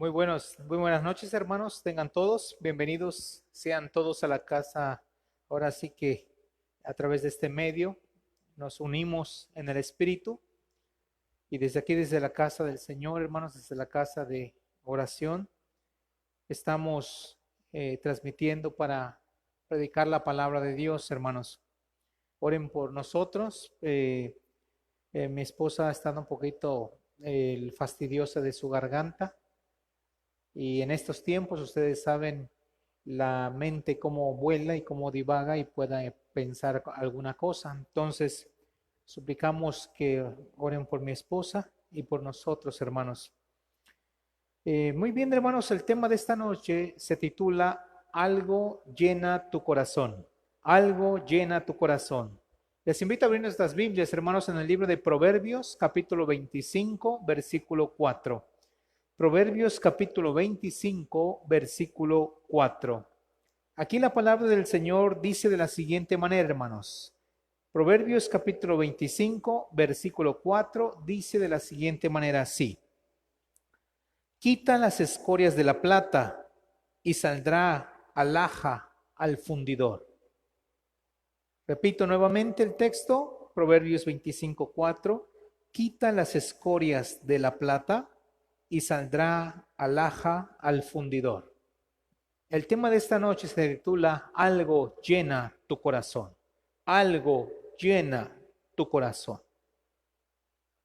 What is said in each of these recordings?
Muy buenas noches, hermanos. Tengan todos, bienvenidos sean todos a la casa. Ahora sí que a través de este medio nos unimos en el Espíritu y desde aquí, desde la casa del Señor, hermanos, desde la casa de oración, estamos transmitiendo para predicar la palabra de Dios, hermanos. Oren por nosotros. Mi esposa está un poquito fastidiosa de su garganta. Y en estos tiempos ustedes saben la mente cómo vuela y cómo divaga y pueda pensar alguna cosa. Entonces, suplicamos que oren por mi esposa y por nosotros, hermanos. Muy bien, hermanos, el tema de esta noche se titula Algo llena tu corazón. Algo llena tu corazón. Les invito a abrir nuestras Biblias, hermanos, en el libro de Proverbios, capítulo 25, versículo 4. Proverbios capítulo 25, versículo 4. Aquí la palabra del Señor dice de la siguiente manera, hermanos. Proverbios capítulo 25, versículo 4 dice de la siguiente manera así. Quita las escorias de la plata y saldrá alhaja al fundidor. Repito nuevamente el texto, Proverbios 25, 4. Quita las escorias de la plata y saldrá alhaja al fundidor. El tema de esta noche se titula Algo llena tu corazón. Algo llena tu corazón.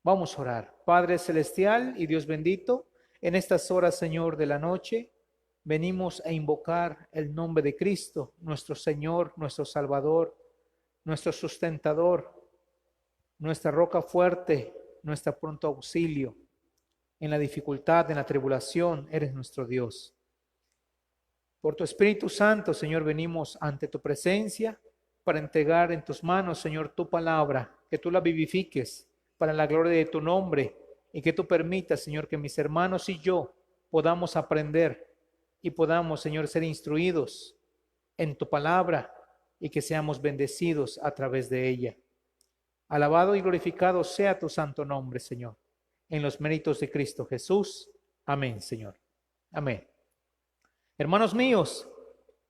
Vamos a orar. Padre celestial y Dios bendito, en estas horas, Señor, de la noche, venimos a invocar el nombre de Cristo, nuestro Señor, nuestro Salvador, nuestro sustentador, nuestra roca fuerte, nuestro pronto auxilio. En la dificultad, en la tribulación, eres nuestro Dios. Por tu Espíritu Santo, Señor, venimos ante tu presencia para entregar en tus manos, Señor, tu palabra, que tú la vivifiques para la gloria de tu nombre y que tú permitas, Señor, que mis hermanos y yo podamos aprender y podamos, Señor, ser instruidos en tu palabra y que seamos bendecidos a través de ella. Alabado y glorificado sea tu santo nombre, Señor, en los méritos de Cristo Jesús. Amén, Señor. Amén. Hermanos míos,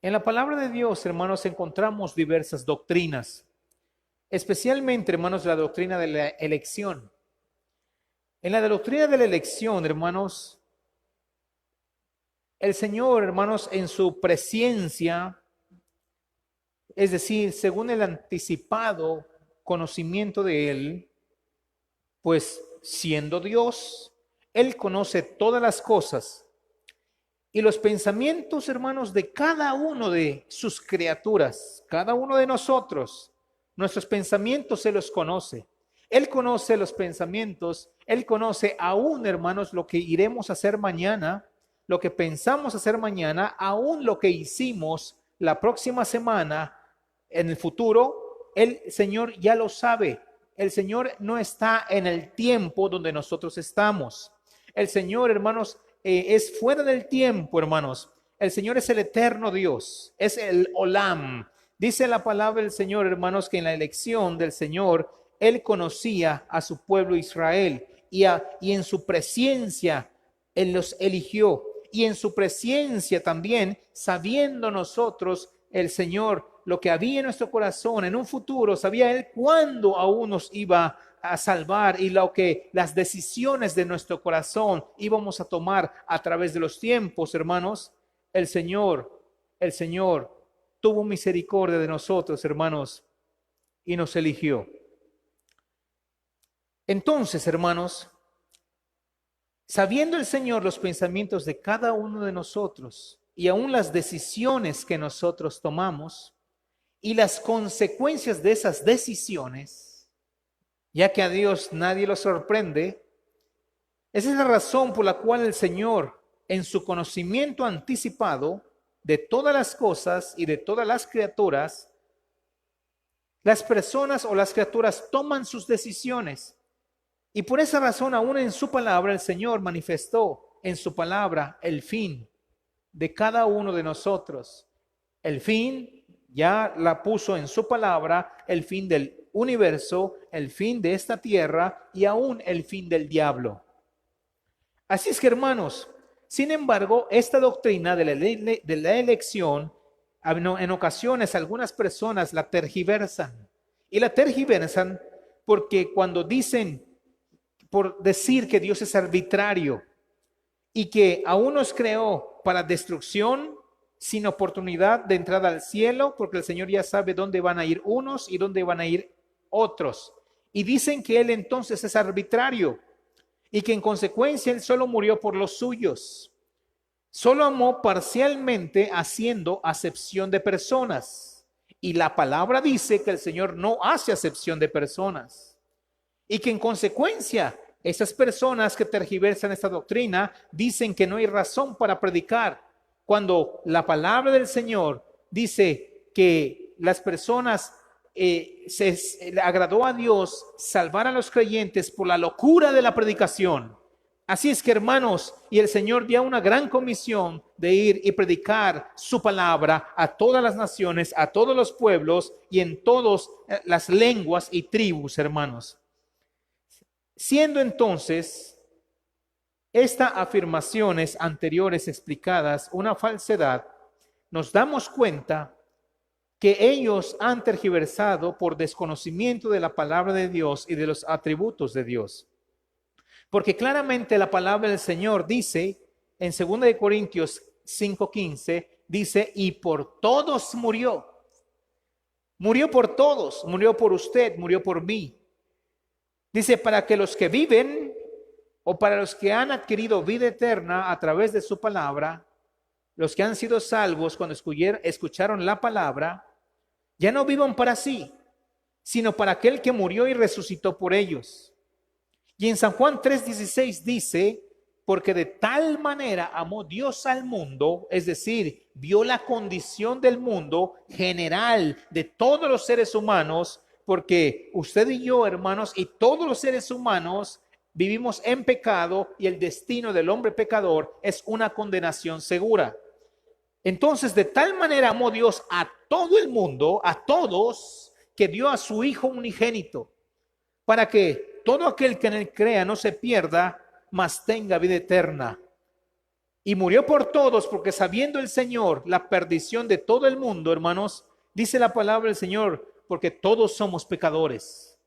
en la palabra de Dios, hermanos, encontramos diversas doctrinas, especialmente, hermanos, la doctrina de la elección. En la doctrina de la elección, hermanos, el Señor, hermanos, en su presciencia, es decir, según el anticipado conocimiento de Él, pues siendo Dios, Él conoce todas las cosas y los pensamientos, hermanos, de cada uno de sus criaturas, cada uno de nosotros, nuestros pensamientos Él los conoce. Él conoce los pensamientos, Él conoce aún, hermanos, lo que iremos a hacer mañana, lo que pensamos hacer mañana, aún lo que hicimos la próxima semana, en el futuro, el Señor ya lo sabe. El Señor no está en el tiempo donde nosotros estamos. El Señor, hermanos, es fuera del tiempo, hermanos. El Señor es el eterno Dios, es el Olam. Dice la palabra del Señor, hermanos, que en la elección del Señor, Él conocía a su pueblo Israel y en su presencia Él los eligió. Y en su presencia también, sabiendo nosotros, el Señor, lo que había en nuestro corazón en un futuro, sabía Él cuándo aún nos iba a salvar y las decisiones de nuestro corazón íbamos a tomar a través de los tiempos, hermanos. El Señor tuvo misericordia de nosotros, hermanos, y nos eligió. Entonces, hermanos, sabiendo el Señor los pensamientos de cada uno de nosotros y aún las decisiones que nosotros tomamos y las consecuencias de esas decisiones, ya que a Dios nadie lo sorprende, esa es la razón por la cual el Señor, en su conocimiento anticipado de todas las cosas y de todas las criaturas, las personas o las criaturas toman sus decisiones. Y por esa razón, aún en su palabra, el Señor manifestó en su palabra el fin de cada uno de nosotros. El fin ya la puso en su palabra, el fin del universo, el fin de esta tierra y aún el fin del diablo. Así es que, hermanos, Sin embargo, esta doctrina de la elección, en ocasiones algunas personas la tergiversan. Y la tergiversan porque cuando dicen, por decir que Dios es arbitrario y que a unos creó para destrucción, sin oportunidad de entrada al cielo, porque el Señor ya sabe dónde van a ir unos y dónde van a ir otros. Y dicen que Él entonces es arbitrario y que en consecuencia Él solo murió por los suyos. Solo amó parcialmente, haciendo acepción de personas. Y la palabra dice que el Señor no hace acepción de personas. Y que en consecuencia, esas personas que tergiversan esta doctrina dicen que no hay razón para predicar, cuando la palabra del Señor dice que las personas le agradó a Dios salvar a los creyentes por la locura de la predicación. Así es que, hermanos, y el Señor dio una gran comisión de ir y predicar su palabra a todas las naciones, a todos los pueblos y en todas las lenguas y tribus, hermanos. Siendo entonces estas afirmaciones anteriores explicadas una falsedad, nos damos cuenta que ellos han tergiversado por desconocimiento de la palabra de Dios y de los atributos de Dios. Porque claramente la palabra del Señor dice en 2 Corintios 5:15, dice, y por todos murió. Murió por todos, murió por usted, murió por mí. Dice, para que los que viven o para los que han adquirido vida eterna a través de su palabra, los que han sido salvos cuando escucharon la palabra, ya no vivan para sí, sino para aquel que murió y resucitó por ellos. Y en San Juan 3:16 dice, porque de tal manera amó Dios al mundo, es decir, vio la condición del mundo general de todos los seres humanos, porque usted y yo, hermanos, y todos los seres humanos vivimos en pecado y el destino del hombre pecador es una condenación segura. Entonces, de tal manera amó Dios a todo el mundo, a todos, que dio a su Hijo unigénito, para que todo aquel que en él crea no se pierda, mas tenga vida eterna. Y murió por todos, porque sabiendo el Señor la perdición de todo el mundo, hermanos, dice la palabra del Señor, porque todos somos pecadores.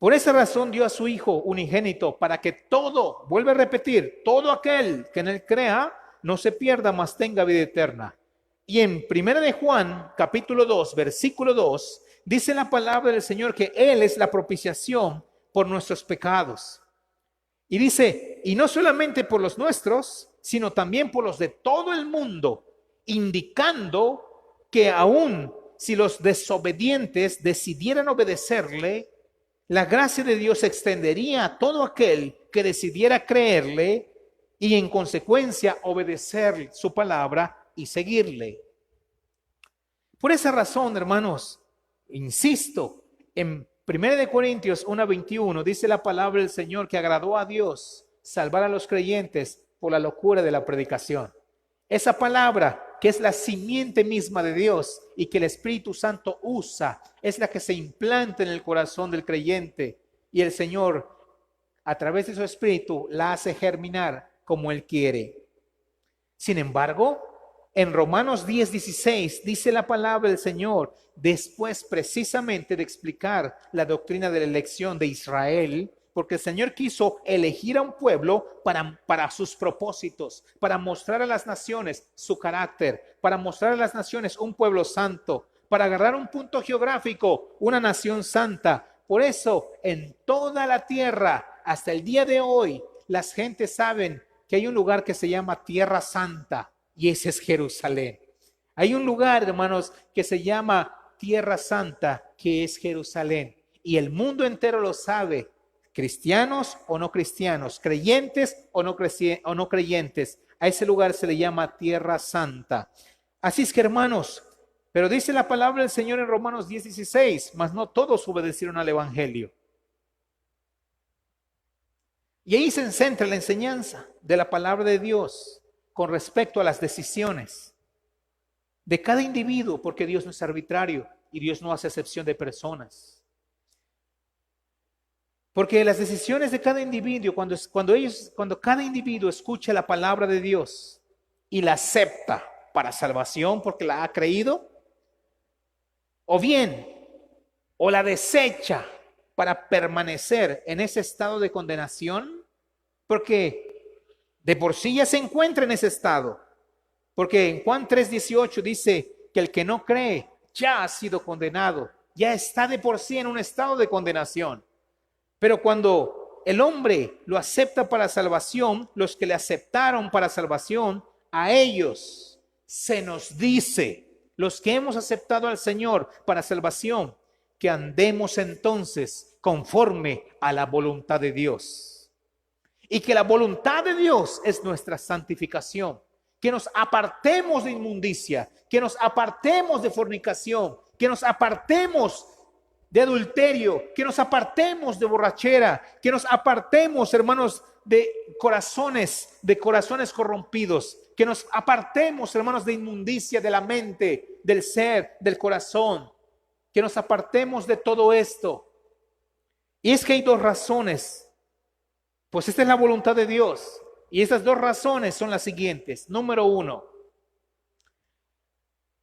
Por esa razón dio a su Hijo unigénito, para que todo, vuelve a repetir, todo aquel que en él crea, no se pierda, mas tenga vida eterna. Y en 1 de Juan, capítulo 2, versículo 2, dice la palabra del Señor que Él es la propiciación por nuestros pecados. Y dice, y no solamente por los nuestros, sino también por los de todo el mundo, indicando que aún si los desobedientes decidieran obedecerle, la gracia de Dios se extendería a todo aquel que decidiera creerle y en consecuencia obedecer su palabra y seguirle. Por esa razón, hermanos, insisto, en 1 Corintios 1:21 dice la palabra del Señor que agradó a Dios salvar a los creyentes por la locura de la predicación. Esa palabra que es la simiente misma de Dios y que el Espíritu Santo usa, es la que se implanta en el corazón del creyente y el Señor a través de su Espíritu la hace germinar como Él quiere. Sin embargo, en Romanos 10:16 dice la palabra del Señor, después precisamente de explicar la doctrina de la elección de Israel, porque el Señor quiso elegir a un pueblo para sus propósitos, para mostrar a las naciones su carácter, para mostrar a las naciones un pueblo santo, para agarrar un punto geográfico, una nación santa. Por eso, en toda la tierra, hasta el día de hoy, las gentes saben que hay un lugar que se llama Tierra Santa y ese es Jerusalén. Hay un lugar, hermanos, que se llama Tierra Santa, que es Jerusalén. Y el mundo entero lo sabe. Cristianos o no cristianos, creyentes o no creyentes, a ese lugar se le llama Tierra Santa. Así es que, hermanos, pero dice la palabra del Señor en Romanos 10:16, mas no todos obedecieron al Evangelio. Y ahí se centra la enseñanza de la palabra de Dios con respecto a las decisiones de cada individuo, porque Dios no es arbitrario y Dios no hace excepción de personas. Porque las decisiones de cada individuo, cuando cada individuo escucha la palabra de Dios y la acepta para salvación porque la ha creído, o bien, o la desecha para permanecer en ese estado de condenación, porque de por sí ya se encuentra en ese estado. Porque en Juan 3:18 dice que el que no cree ya ha sido condenado, ya está de por sí en un estado de condenación. Pero cuando el hombre lo acepta para salvación, los que le aceptaron para salvación, a ellos se nos dice, los que hemos aceptado al Señor para salvación, que andemos entonces conforme a la voluntad de Dios. Y que la voluntad de Dios es nuestra santificación, que nos apartemos de inmundicia, que nos apartemos de fornicación, que nos apartemos de adulterio, que nos apartemos de borrachera, que nos apartemos, hermanos, de corazones corrompidos, que nos apartemos, hermanos, de inmundicia de la mente, del ser, del corazón, que nos apartemos de todo esto. Y es que hay dos razones, pues esta es la voluntad de Dios, y estas dos razones son las siguientes. Número uno,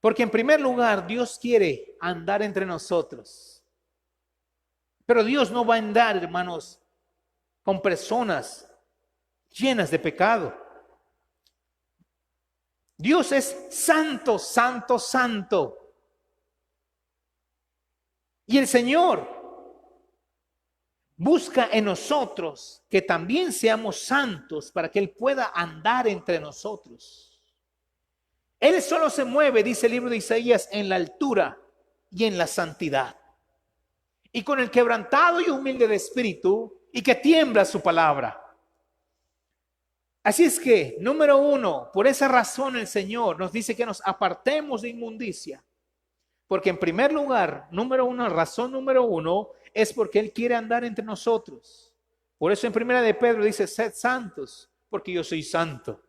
porque en primer lugar Dios quiere andar entre nosotros. Pero Dios no va a andar, hermanos, con personas llenas de pecado. Dios es santo, santo, santo. Y el Señor busca en nosotros que también seamos santos para que Él pueda andar entre nosotros. Él solo se mueve, dice el libro de Isaías, en la altura y en la santidad. Y con el quebrantado y humilde de espíritu, y que tiembla su palabra. Así es que, número uno, por esa razón el Señor nos dice que nos apartemos de inmundicia. Porque en primer lugar, razón número uno, es porque Él quiere andar entre nosotros. Por eso en primera de Pedro dice, sed santos, porque yo soy santo.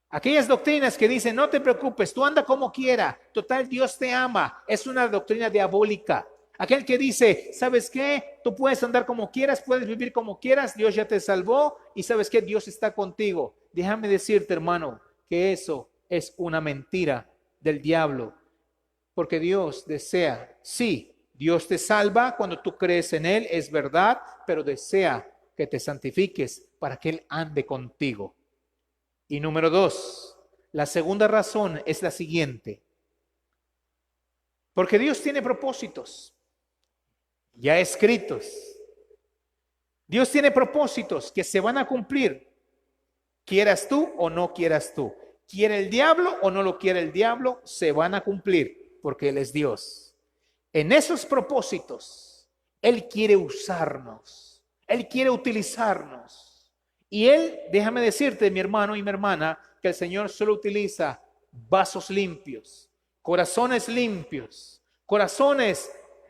Aquellas doctrinas que dicen, no te preocupes, tú anda como quiera, total Dios te ama, es una doctrina diabólica. Aquel que dice, ¿sabes qué? Tú puedes andar como quieras, puedes vivir como quieras, Dios ya te salvó y ¿sabes qué? Dios está contigo. Déjame decirte, hermano, que eso es una mentira del diablo. Porque Dios desea, sí, Dios te salva cuando tú crees en Él, es verdad, pero desea que te santifiques para que Él ande contigo. Y número dos, la segunda razón es la siguiente. Porque Dios tiene propósitos ya escritos. Dios tiene propósitos que se van a cumplir, quieras tú o no quieras tú. Quiere el diablo o no lo quiere el diablo, se van a cumplir porque Él es Dios. En esos propósitos, Él quiere usarnos, Él quiere utilizarnos. Y Él, déjame decirte, mi hermano y mi hermana, que el Señor solo utiliza vasos limpios, corazones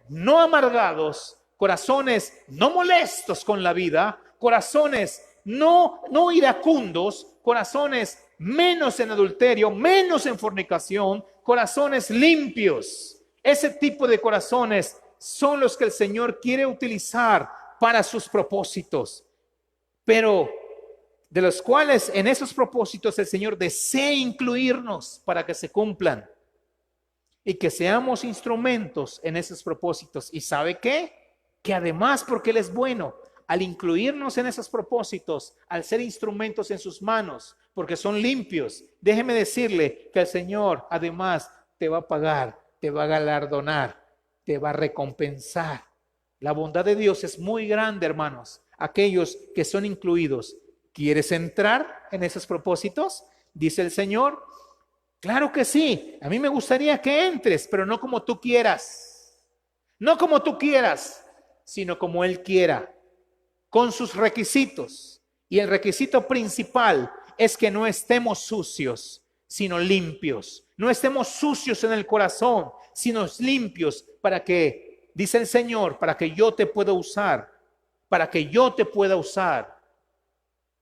no amargados, corazones no molestos con la vida, corazones no iracundos, corazones menos en adulterio, menos en fornicación, corazones limpios. Ese tipo de corazones son los que el Señor quiere utilizar para sus propósitos, pero de los cuales en esos propósitos el Señor desea incluirnos para que se cumplan. Y que seamos instrumentos en esos propósitos. ¿Y sabe qué? Que además, porque Él es bueno, al incluirnos en esos propósitos, al ser instrumentos en sus manos, porque son limpios, déjeme decirle que el Señor además te va a pagar, te va a galardonar, te va a recompensar. La bondad de Dios es muy grande, hermanos. Aquellos que son incluidos, ¿quieres entrar en esos propósitos? Dice el Señor. Claro que sí, a mí me gustaría que entres, pero no como tú quieras. No como tú quieras, sino como Él quiera, con sus requisitos. Y el requisito principal es que no estemos sucios, sino limpios. No estemos sucios en el corazón, sino limpios para que, dice el Señor, para que yo te pueda usar,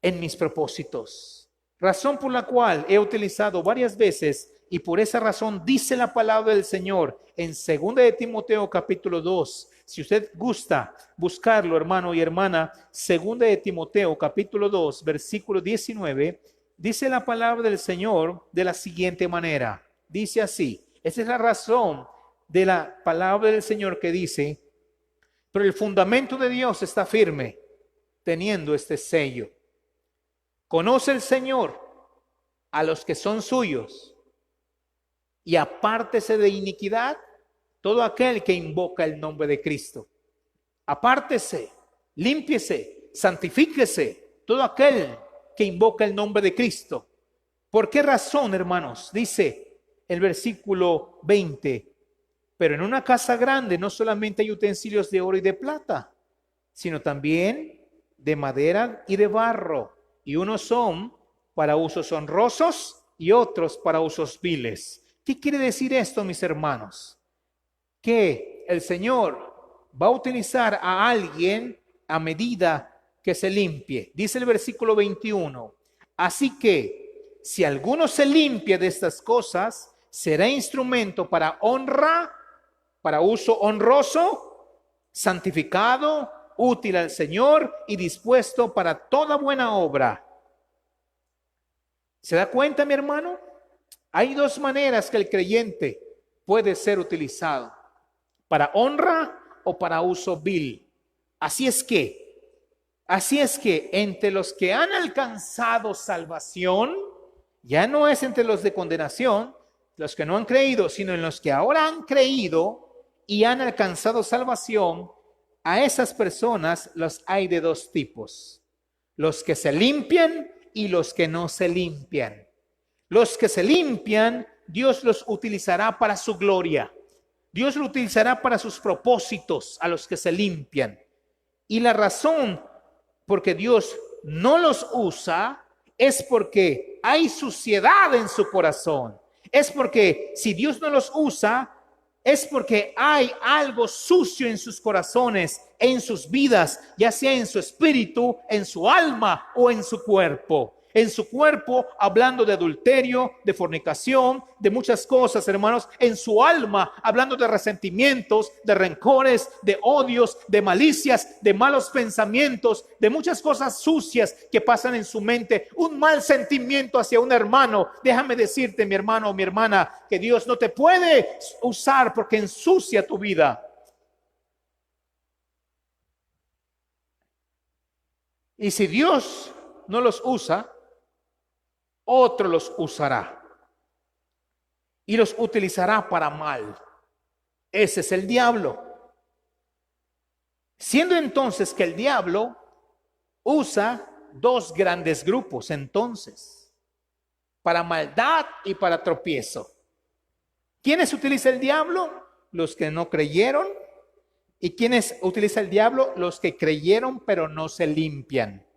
en mis propósitos. Razón por la cual he utilizado varias veces y por esa razón dice la palabra del Señor en 2 de Timoteo capítulo 2, Si usted gusta buscarlo, hermano y hermana, 2 de Timoteo, capítulo 2, versículo 19, dice la palabra del Señor de la siguiente manera. Dice así, esa es la razón de la palabra del Señor que dice, pero el fundamento de Dios está firme, teniendo este sello. Conoce el Señor a los que son suyos, y apártese de iniquidad todo aquel que invoca el nombre de Cristo. Apártese, límpiese, santifíquese todo aquel que invoca el nombre de Cristo. ¿Por qué razón, hermanos? Dice el versículo 20, pero en una casa grande no solamente hay utensilios de oro y de plata, sino también de madera y de barro, y unos son para usos honrosos y otros para usos viles. ¿Qué quiere decir esto, mis hermanos? Que el Señor va a utilizar a alguien a medida que se limpie. Dice el versículo 21, así que si alguno se limpia de estas cosas, será instrumento para honra, para uso honroso, santificado, útil al Señor y dispuesto para toda buena obra. ¿Se da cuenta, mi hermano? Hay dos maneras que el creyente puede ser utilizado: para honra o para uso vil. Así es que entre los que han alcanzado salvación, ya no es entre los de condenación, los que no han creído, sino en los que ahora han creído y han alcanzado salvación, a esas personas los hay de dos tipos: los que se limpian y los que no se limpian. Los que se limpian, Dios los utilizará para su gloria. Dios lo utilizará para sus propósitos a los que se limpian. Y la razón por que Dios no los usa es porque hay suciedad en su corazón. Es porque si Dios no los usa, es porque hay algo sucio en sus corazones, en sus vidas, ya sea en su espíritu, en su alma o en su cuerpo. En su cuerpo, hablando de adulterio, de fornicación, de muchas cosas, hermanos. En su alma, hablando de resentimientos, de rencores, de odios, de malicias, de malos pensamientos, de muchas cosas sucias que pasan en su mente. Un mal sentimiento hacia un hermano. Déjame decirte, mi hermano o mi hermana, que Dios no te puede usar porque ensucia tu vida. Y si Dios no los usa, otro los usará y los utilizará para mal. Ese es el diablo. Siendo entonces que el diablo usa dos grandes grupos, entonces, para maldad y para tropiezo. ¿Quiénes utiliza el diablo? Los que no creyeron. ¿Y quiénes utiliza el diablo? Los que creyeron pero no se limpian.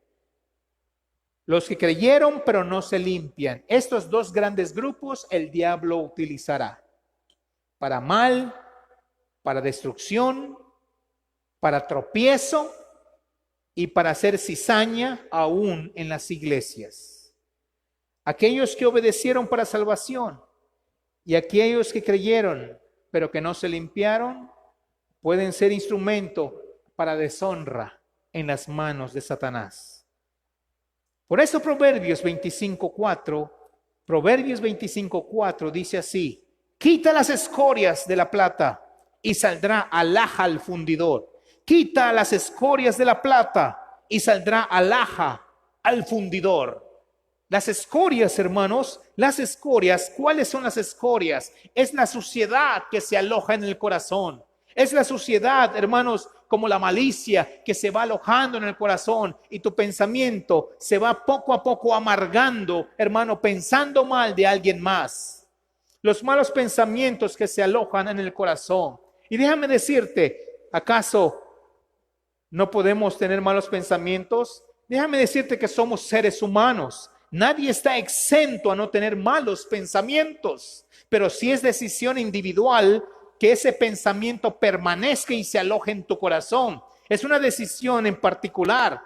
Los que creyeron pero no se limpian. Estos dos grandes grupos el diablo utilizará para mal, para destrucción, para tropiezo y para hacer cizaña aún en las iglesias. Aquellos que obedecieron para salvación y aquellos que creyeron pero que no se limpiaron pueden ser instrumento para deshonra en las manos de Satanás. Por eso Proverbios 25:4 dice así: quita las escorias de la plata y saldrá alhaja al fundidor. Quita las escorias de la plata y saldrá alhaja al fundidor. Las escorias, hermanos, las escorias, ¿cuáles son las escorias? Es la suciedad que se aloja en el corazón. Es la suciedad, hermanos, como la malicia que se va alojando en el corazón y tu pensamiento se va poco a poco amargando, hermano, pensando mal de alguien más. Los malos pensamientos que se alojan en el corazón. Y déjame decirte, ¿acaso no podemos tener malos pensamientos? Déjame decirte que somos seres humanos. Nadie está exento a no tener malos pensamientos, pero si es decisión individual que ese pensamiento permanezca y se aloje en tu corazón. Es una decisión en particular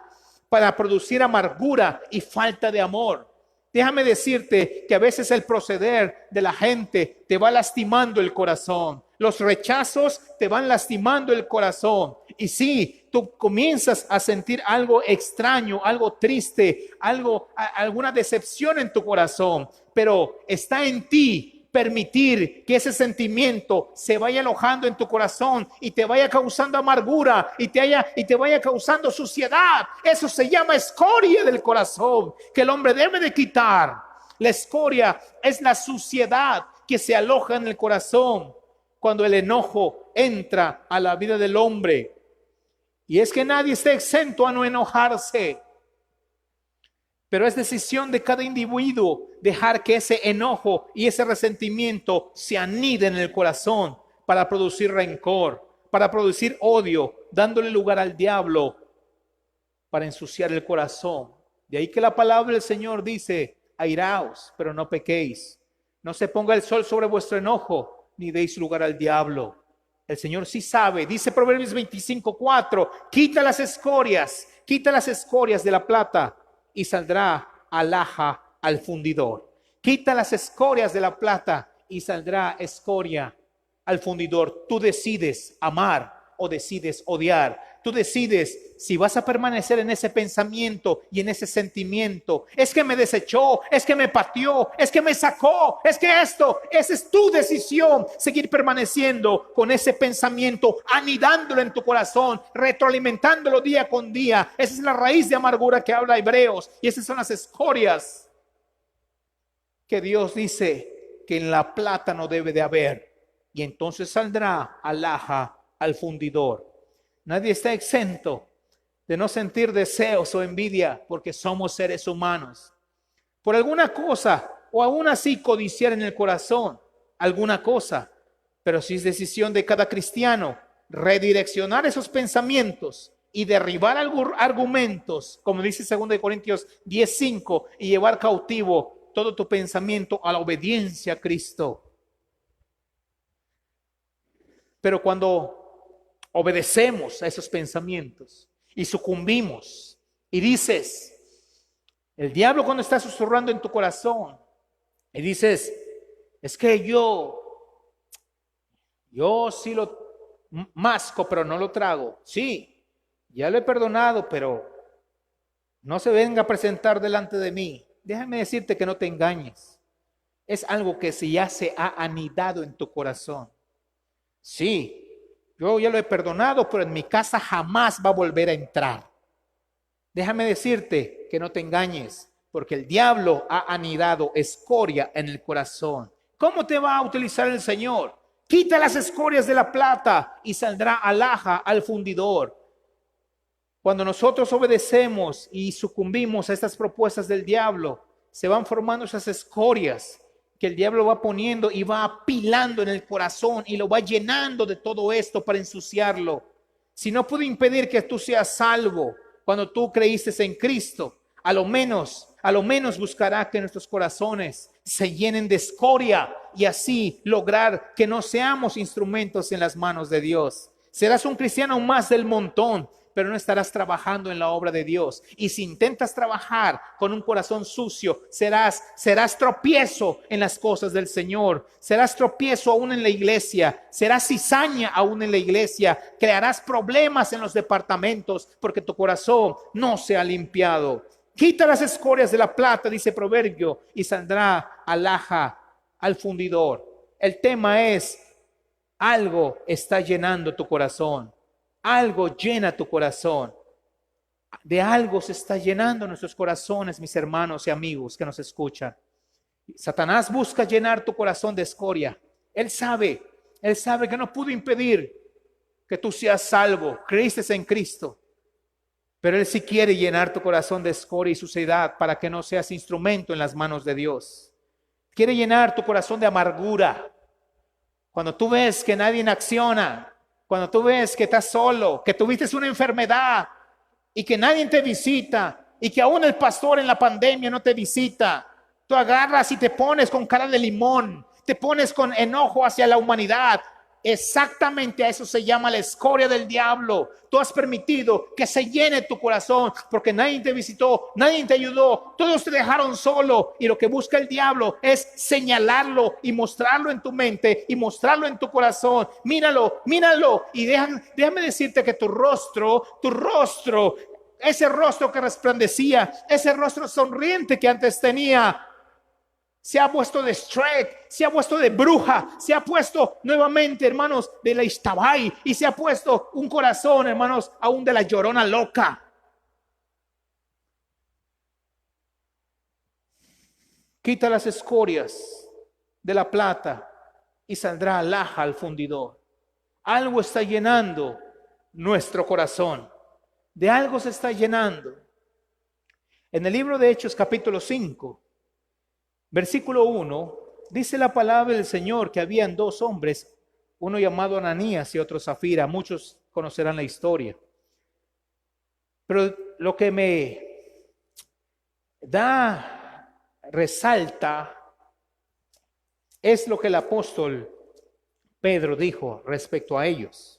para producir amargura y falta de amor. Déjame decirte que a veces el proceder de la gente te va lastimando el corazón. Los rechazos te van lastimando el corazón. Y sí, tú comienzas a sentir algo extraño, algo triste, alguna decepción en tu corazón. Pero está en ti permitir que ese sentimiento se vaya alojando en tu corazón y te vaya causando amargura y te vaya causando suciedad. Eso se llama escoria del corazón, que el hombre debe de quitar. La escoria es la suciedad que se aloja en el corazón cuando el enojo entra a la vida del hombre. Y es que nadie está exento a no enojarse, pero es decisión de cada individuo dejar que ese enojo y ese resentimiento se aniden en el corazón para producir rencor, para producir odio, dándole lugar al diablo para ensuciar el corazón. De ahí que la palabra del Señor dice: airaos, pero no pequéis. No se ponga el sol sobre vuestro enojo, ni deis lugar al diablo. El Señor sí sabe, dice Proverbios 25:4, quita las escorias de la plata y saldrá alhaja al fundidor. Quita las escorias de la plata y saldrá escoria al fundidor. Tú decides amar o decides odiar. Tú decides si vas a permanecer en ese pensamiento y en ese sentimiento. Es que me desechó, es que me pateó, es que me sacó, es que esto. Esa es tu decisión, seguir permaneciendo con ese pensamiento, anidándolo en tu corazón, retroalimentándolo día con día. Esa es la raíz de amargura que habla Hebreos, y esas son las escorias que Dios dice que en la plata no debe de haber. Y entonces saldrá alhaja al fundidor. Nadie está exento de no sentir deseos o envidia, porque somos seres humanos. Por alguna cosa, o aún así codiciar en el corazón alguna cosa. Pero si es decisión de cada cristiano redireccionar esos pensamientos y derribar argumentos, como dice 2 Corintios 10:5, y llevar cautivo todo tu pensamiento a la obediencia a Cristo. Pero cuando obedecemos a esos pensamientos y sucumbimos y dices, el diablo cuando está susurrando en tu corazón y dices, es que yo sí lo masco, pero no lo trago. Sí, ya lo he perdonado, pero no se venga a presentar delante de mí. Déjame decirte que no te engañes. Es algo que ya se ha anidado en tu corazón. Sí, yo ya lo he perdonado, pero en mi casa jamás va a volver a entrar. Déjame decirte que no te engañes, porque el diablo ha anidado escoria en el corazón. ¿Cómo te va a utilizar el Señor? Quita las escorias de la plata y saldrá alhaja al fundidor. Cuando nosotros obedecemos y sucumbimos a estas propuestas del diablo, se van formando esas escorias que el diablo va poniendo y va apilando en el corazón y lo va llenando de todo esto para ensuciarlo. Si no puede impedir que tú seas salvo cuando tú creíste en Cristo, a lo menos buscará que nuestros corazones se llenen de escoria y así lograr que no seamos instrumentos en las manos de Dios. Serás un cristiano más del montón, pero no estarás trabajando en la obra de Dios. Y si intentas trabajar con un corazón sucio, serás tropiezo en las cosas del Señor. Serás tropiezo aún en la iglesia. Serás cizaña aún en la iglesia. Crearás problemas en los departamentos porque tu corazón no se ha limpiado. Quita las escorias de la plata, dice Proverbio, y saldrá alhaja al fundidor. El tema es, algo está llenando tu corazón. Algo llena tu corazón. De algo se está llenando nuestros corazones, mis hermanos y amigos que nos escuchan. Satanás busca llenar tu corazón de escoria. Él sabe que no pudo impedir que tú seas salvo. Creíste en Cristo. Pero Él sí quiere llenar tu corazón de escoria y suciedad para que no seas instrumento en las manos de Dios. Quiere llenar tu corazón de amargura. Cuando tú ves que nadie acciona, cuando tú ves que estás solo, que tuviste una enfermedad y que nadie te visita y que aún el pastor en la pandemia no te visita, tú agarras y te pones con cara de limón, te pones con enojo hacia la humanidad. Exactamente a eso se llama la escoria del diablo. Tú has permitido que se llene tu corazón porque nadie te visitó, nadie te ayudó, todos te dejaron solo. Y lo que busca el diablo es señalarlo y mostrarlo en tu mente y mostrarlo en tu corazón. Míralo, míralo. Y déjame decirte que tu rostro, ese rostro que resplandecía, ese rostro sonriente que antes tenía, se ha puesto de Shrek, se ha puesto de bruja, se ha puesto nuevamente, hermanos, de la Ixtabay, y se ha puesto un corazón, hermanos, aún de la Llorona loca. Quita las escorias de la plata y saldrá alhaja al fundidor. Algo está llenando nuestro corazón. De algo se está llenando. En el libro de Hechos, capítulo 5, versículo 1, dice la palabra del Señor que habían dos hombres, uno llamado Ananías y otro Zafira. Muchos conocerán la historia. Pero lo que me resalta es lo que el apóstol Pedro dijo respecto a ellos.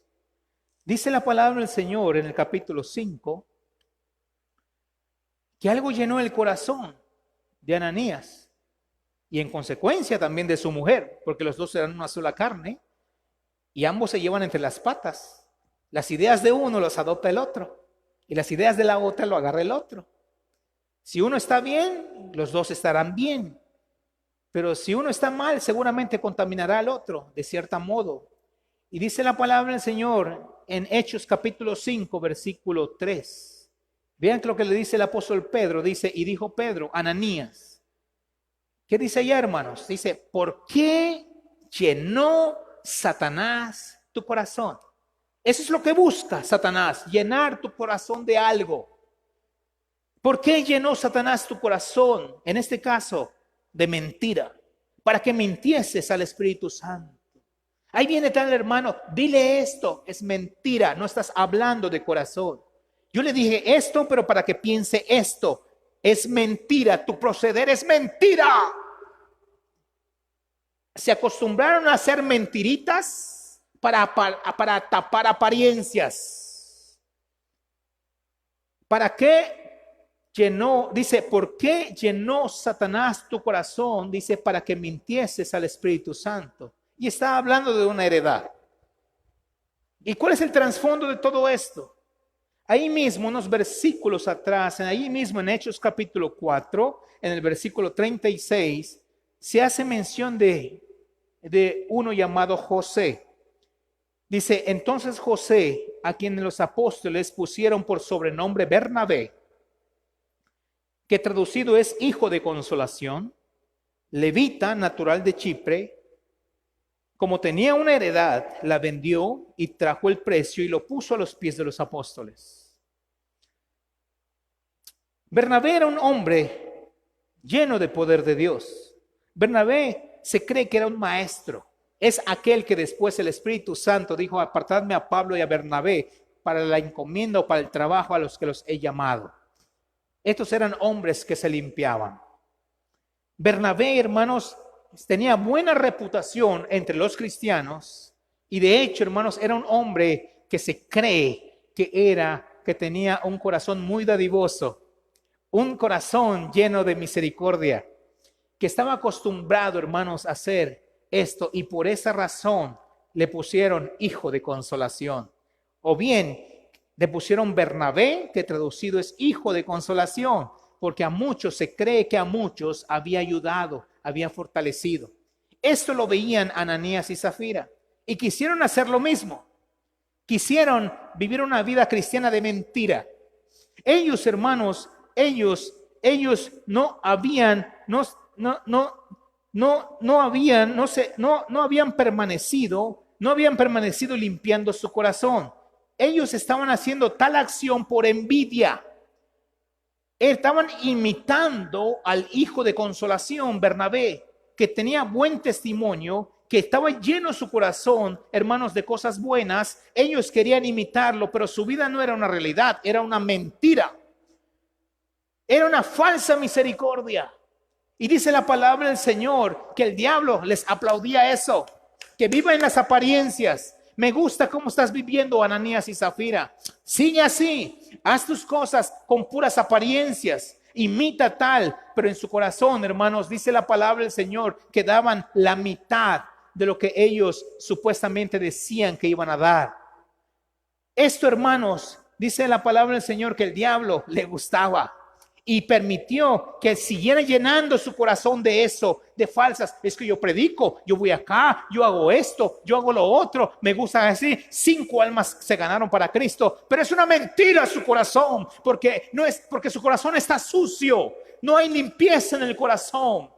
Dice la palabra del Señor en el capítulo 5 que algo llenó el corazón de Ananías y en consecuencia también de su mujer, porque los dos eran una sola carne y ambos se llevan entre las patas. Las ideas de uno los adopta el otro y las ideas de la otra lo agarra el otro. Si uno está bien, los dos estarán bien, pero si uno está mal, seguramente contaminará al otro de cierto modo. Y dice la palabra del Señor en Hechos capítulo 5, versículo 3. Vean lo que le dice el apóstol Pedro. Dice, y dijo Pedro, Ananías. ¿Qué dice allá, hermanos? Dice, ¿por qué llenó Satanás tu corazón? Eso es lo que busca Satanás, llenar tu corazón de algo. ¿Por qué llenó Satanás tu corazón? En este caso, de mentira, para que mintieses al Espíritu Santo. Ahí viene tal hermano, dile esto, es mentira, no estás hablando de corazón. Yo le dije esto, pero para que piense esto. Es mentira, tu proceder es mentira. Se acostumbraron a hacer mentiritas para tapar apariencias. ¿Para qué llenó? Dice, ¿por qué llenó Satanás tu corazón? Dice, para que mintieses al Espíritu Santo. Y está hablando de una heredad. ¿Y cuál es el trasfondo de todo esto? Ahí mismo, unos versículos atrás, ahí mismo en Hechos capítulo 4, en el versículo 36, se hace mención de uno llamado José. Dice, entonces José, a quien los apóstoles pusieron por sobrenombre Bernabé, que traducido es hijo de consolación, levita, natural de Chipre, como tenía una heredad, la vendió y trajo el precio y lo puso a los pies de los apóstoles. Bernabé era un hombre lleno de poder de Dios. Bernabé se cree que era un maestro. Es aquel que después el Espíritu Santo dijo, apartadme a Pablo y a Bernabé para la encomienda o para el trabajo a los que los he llamado. Estos eran hombres que se limpiaban. Bernabé, hermanos, tenía buena reputación entre los cristianos y de hecho, hermanos, era un hombre que se cree que tenía un corazón muy dadivoso, un corazón lleno de misericordia, que estaba acostumbrado, hermanos, a hacer esto y por esa razón le pusieron hijo de consolación. O bien le pusieron Bernabé, que traducido es hijo de consolación, porque a muchos se cree que a muchos había ayudado, había fortalecido. Esto lo veían Ananías y Zafira y quisieron hacer lo mismo. Quisieron vivir una vida cristiana de mentira. Ellos, hermanos, ellos no habían permanecido limpiando su corazón. Ellos estaban haciendo tal acción por envidia. Estaban imitando al hijo de consolación, Bernabé, que tenía buen testimonio, que estaba lleno su corazón, hermanos, de cosas buenas. Ellos querían imitarlo, pero su vida no era una realidad, era una mentira. Era una falsa misericordia. Y dice la palabra del Señor que el diablo les aplaudía eso. que viva en las apariencias. Me gusta cómo estás viviendo, Ananías y Zafira. Sigue así, haz tus cosas con puras apariencias. Imita tal, pero en su corazón, hermanos, dice la palabra del Señor que daban la mitad de lo que ellos supuestamente decían que iban a dar. Esto, hermanos, dice la palabra del Señor que el diablo le gustaba y permitió que siguiera llenando su corazón de eso, de falsas. Es que yo predico, yo voy acá, yo hago esto, yo hago lo otro, me gusta así. 5 almas se ganaron para Cristo, pero es una mentira su corazón, porque no es, porque su corazón está sucio, no hay limpieza en el corazón.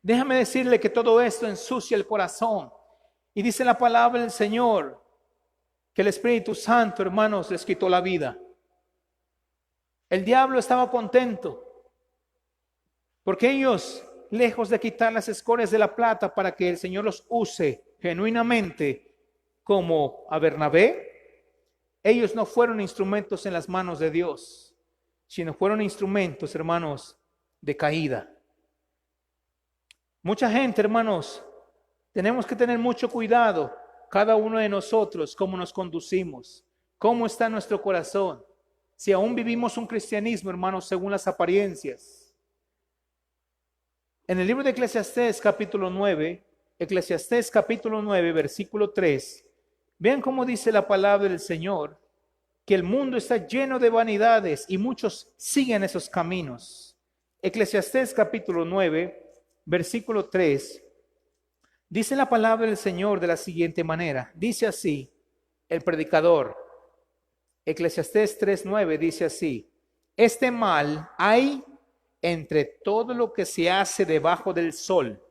Déjame decirle que todo esto ensucia el corazón. Y dice la palabra del Señor que el Espíritu Santo, hermanos, les quitó la vida. El diablo estaba contento porque ellos, lejos de quitar las escorias de la plata para que el Señor los use genuinamente como a Bernabé, ellos no fueron instrumentos en las manos de Dios, sino fueron instrumentos, hermanos, de caída. Mucha gente, hermanos, tenemos que tener mucho cuidado, cada uno de nosotros, cómo nos conducimos, cómo está nuestro corazón. Si aún vivimos un cristianismo, hermanos, según las apariencias. En el libro de Eclesiastés capítulo 9, versículo 3, vean cómo dice la palabra del Señor, que el mundo está lleno de vanidades y muchos siguen esos caminos. Eclesiastés capítulo 9, versículo 3. Dice la palabra del Señor de la siguiente manera. Dice así el predicador. Eclesiastés 3:9 dice así: este mal hay entre todo lo que se hace debajo del sol,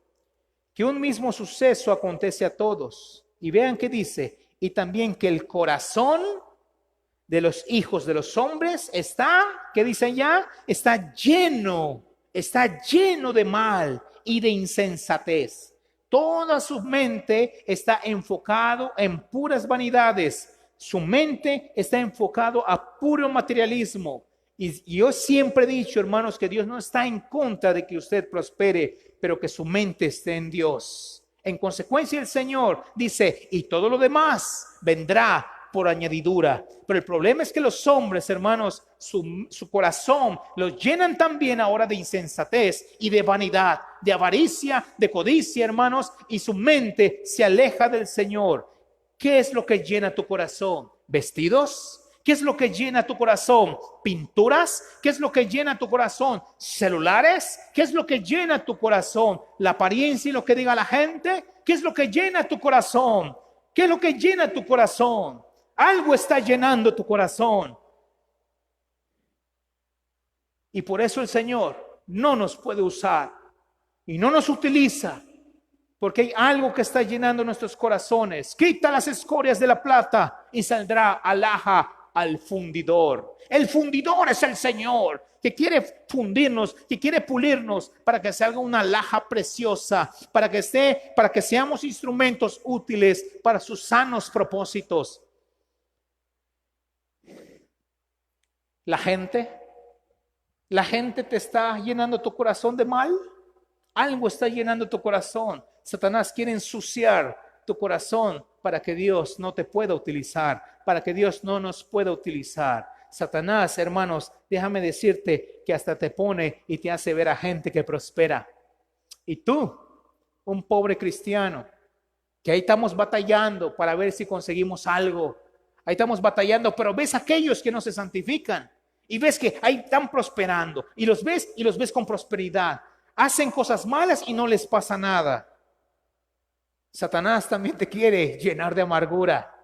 que un mismo suceso acontece a todos. Y vean qué dice: y también que el corazón de los hijos de los hombres está, ¿qué dice allá? Está lleno de mal y de insensatez. Toda su mente está enfocado en puras vanidades. Su mente está enfocado a puro materialismo. Y yo siempre he dicho, hermanos, que Dios no está en contra de que usted prospere, pero que su mente esté en Dios. En consecuencia, el Señor dice, y todo lo demás vendrá por añadidura. Pero el problema es que los hombres, hermanos, su corazón los llenan también ahora de insensatez y de vanidad, de avaricia, de codicia, hermanos, y su mente se aleja del Señor. ¿Qué es lo que llena tu corazón? ¿Vestidos? ¿Qué es lo que llena tu corazón? ¿Pinturas? ¿Qué es lo que llena tu corazón? ¿Celulares? ¿Qué es lo que llena tu corazón? ¿La apariencia y lo que diga la gente? ¿Qué es lo que llena tu corazón? ¿Qué es lo que llena tu corazón? Algo está llenando tu corazón. Y por eso el Señor no nos puede usar y no nos utiliza, porque hay algo que está llenando nuestros corazones. Quita las escorias de la plata y saldrá alhaja al fundidor. El fundidor es el Señor, que quiere fundirnos, que quiere pulirnos para que salga una alhaja preciosa, para que seamos instrumentos útiles para sus sanos propósitos. La gente te está llenando tu corazón de mal. Algo está llenando tu corazón. Satanás quiere ensuciar tu corazón para que Dios no te pueda utilizar, para que Dios no nos pueda utilizar. Satanás, hermanos, déjame decirte que hasta te pone y te hace ver a gente que prospera. Y tú, un pobre cristiano, que ahí estamos batallando para ver si conseguimos algo. Ahí estamos batallando, pero ves a aquellos que no se santifican y ves que ahí están prosperando y los ves con prosperidad. Hacen cosas malas y no les pasa nada. Satanás también te quiere llenar de amargura,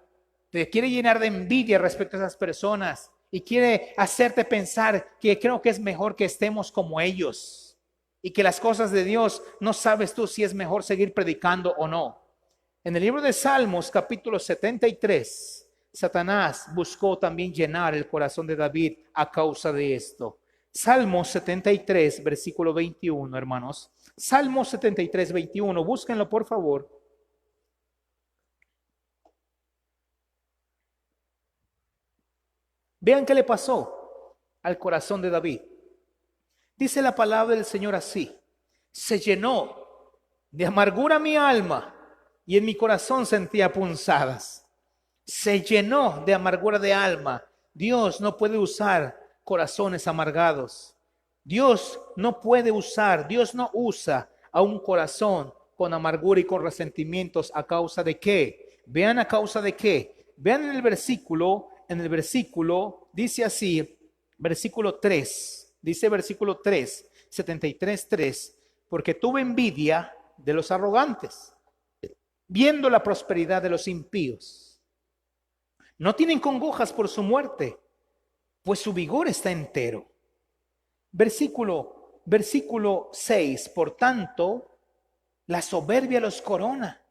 te quiere llenar de envidia respecto a esas personas y quiere hacerte pensar que creo que es mejor que estemos como ellos y que las cosas de Dios no sabes tú si es mejor seguir predicando o no. En el libro de Salmos, capítulo 73, Satanás buscó también llenar el corazón de David a causa de esto. Salmos 73, versículo 21, hermanos. Salmos 73, 21, búsquenlo por favor. Vean qué le pasó al corazón de David. Dice la palabra del Señor así: Se llenó de amargura mi alma y en mi corazón sentía punzadas. Se llenó de amargura de alma. Dios no puede usar corazones amargados. Dios no usa a un corazón con amargura y con resentimientos. ¿A causa de qué? Vean a causa de qué. Vean en el versículo dice así, versículo 3, dice versículo 3, 73:3, porque tuve envidia de los arrogantes, viendo la prosperidad de los impíos. No tienen congojas por su muerte, pues su vigor está entero. Versículo 6, por tanto, la soberbia los corona.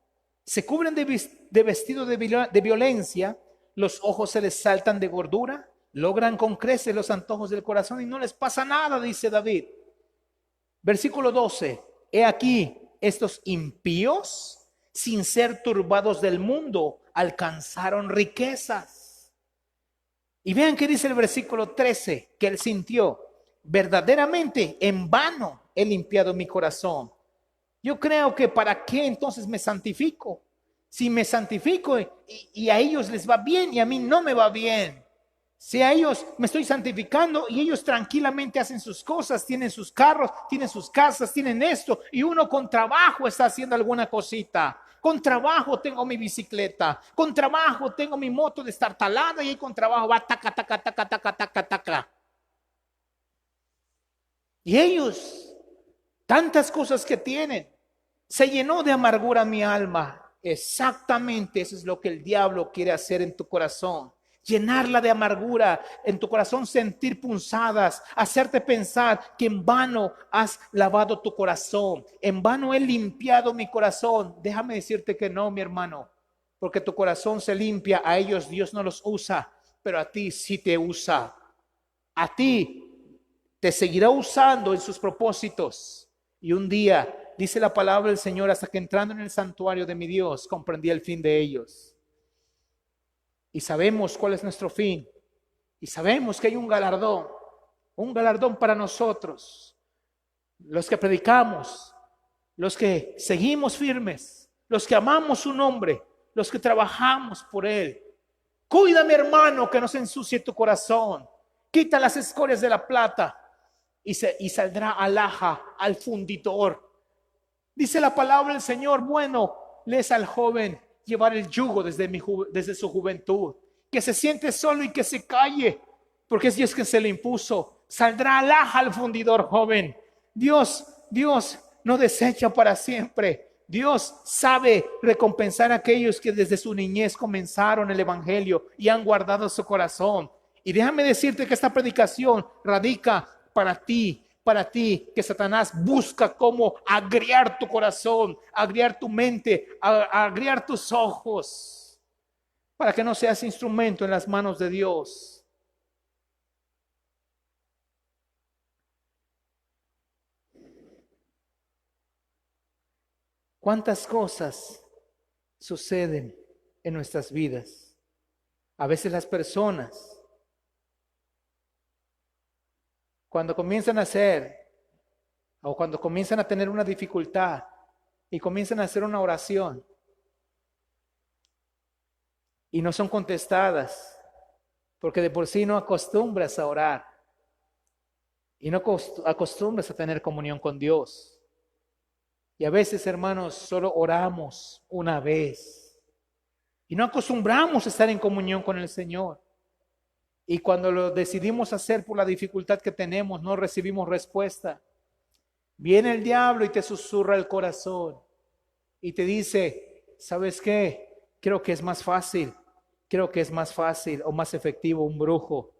Se cubren de vestido de violencia, los ojos se les saltan de gordura, logran con creces los antojos del corazón y no les pasa nada, dice David. Versículo 12, he aquí, estos impíos, sin ser turbados del mundo, alcanzaron riquezas. Y vean qué dice el versículo 13, que él sintió, verdaderamente en vano he limpiado mi corazón. Yo creo que ¿para qué entonces me santifico? Si me santifico y a ellos les va bien y a mí no me va bien. Si a ellos me estoy santificando y ellos tranquilamente hacen sus cosas, tienen sus carros, tienen sus casas, tienen esto, y uno con trabajo está haciendo alguna cosita. Con trabajo tengo mi bicicleta, con trabajo tengo mi moto destartalada y ahí con trabajo va taca, taca, taca, taca, taca, taca. Y ellos, tantas cosas que tienen, se llenó de amargura mi alma. Exactamente eso es lo que el diablo quiere hacer en tu corazón. Llenarla de amargura, en tu corazón sentir punzadas, hacerte pensar que en vano has lavado tu corazón, en vano he limpiado mi corazón. Déjame decirte que no, mi hermano, porque tu corazón se limpia, a ellos Dios no los usa, pero a ti sí te usa. A ti te seguirá usando en sus propósitos. Y un día, dice la palabra del Señor, hasta que entrando en el santuario de mi Dios, comprendí el fin de ellos. Y sabemos cuál es nuestro fin. Y sabemos que hay un galardón para nosotros, los que predicamos, los que seguimos firmes, los que amamos su nombre, los que trabajamos por él. Cuida, mi hermano, que no se ensucie tu corazón. Quita las escorias de la plata y saldrá alhaja al fundidor. Dice la palabra del Señor, bueno, les al joven llevar el yugo desde su juventud, que se siente solo y que se calle, porque es Dios quien se lo impuso. Saldrá alhaja al fundidor, joven. Dios no desecha para siempre. Dios sabe recompensar a aquellos que desde su niñez comenzaron el evangelio y han guardado su corazón. Y déjame decirte que esta predicación radica para ti, que Satanás busca cómo agriar tu corazón, agriar tu mente, agriar tus ojos, para que no seas instrumento en las manos de Dios. ¿Cuántas cosas suceden en nuestras vidas? A veces las personas, cuando comienzan a hacer o cuando comienzan a tener una dificultad y comienzan a hacer una oración y no son contestadas, porque de por sí no acostumbras a orar y no acostumbras a tener comunión con Dios. Y a veces, hermanos, solo oramos una vez y no acostumbramos a estar en comunión con el Señor. Y cuando lo decidimos hacer por la dificultad que tenemos, no recibimos respuesta. Viene el diablo y te susurra el corazón y te dice, ¿sabes qué? Creo que es más fácil o más efectivo un brujo,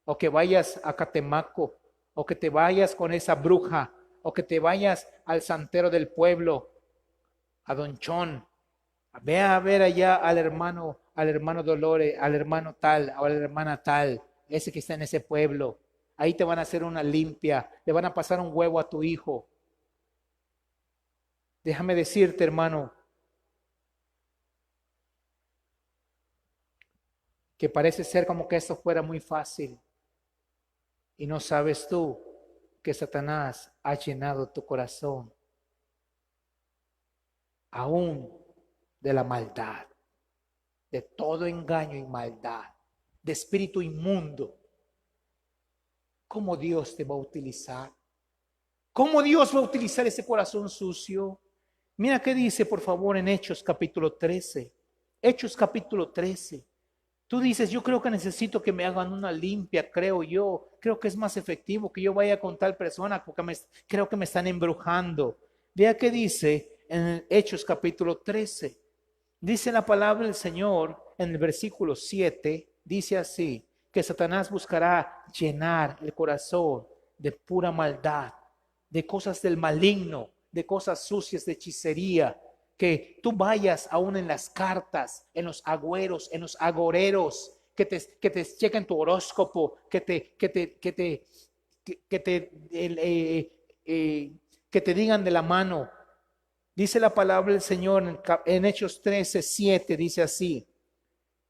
o que vayas a Catemaco, o que te vayas con esa bruja, o que te vayas al santero del pueblo, a Don Chon. Ve a ver allá al hermano Dolores, al hermano tal, o a la hermana tal, ese que está en ese pueblo. Ahí te van a hacer una limpia, le van a pasar un huevo a tu hijo. Déjame decirte, hermano, que parece ser como que esto fuera muy fácil. Y no sabes tú que Satanás ha llenado tu corazón aún de la maldad, de todo engaño y maldad, de espíritu inmundo? ¿Cómo Dios te va a utilizar? ¿Cómo Dios va a utilizar ese corazón sucio? Mira qué dice, por favor, en Hechos capítulo 13. Hechos capítulo 13. Tú dices, yo creo que necesito que me hagan una limpia, creo yo. Creo que es más efectivo que yo vaya con tal persona porque creo que me están embrujando. Vea qué dice en Hechos capítulo 13. Dice la palabra del Señor en el versículo 7, dice así, que Satanás buscará llenar el corazón de pura maldad, de cosas del maligno, de cosas sucias, de hechicería, que tú vayas aún en las cartas, en los agüeros, en los agoreros, que te chequen tu horóscopo, que te digan de la mano. Dice la palabra del Señor en Hechos 13, 7, dice así,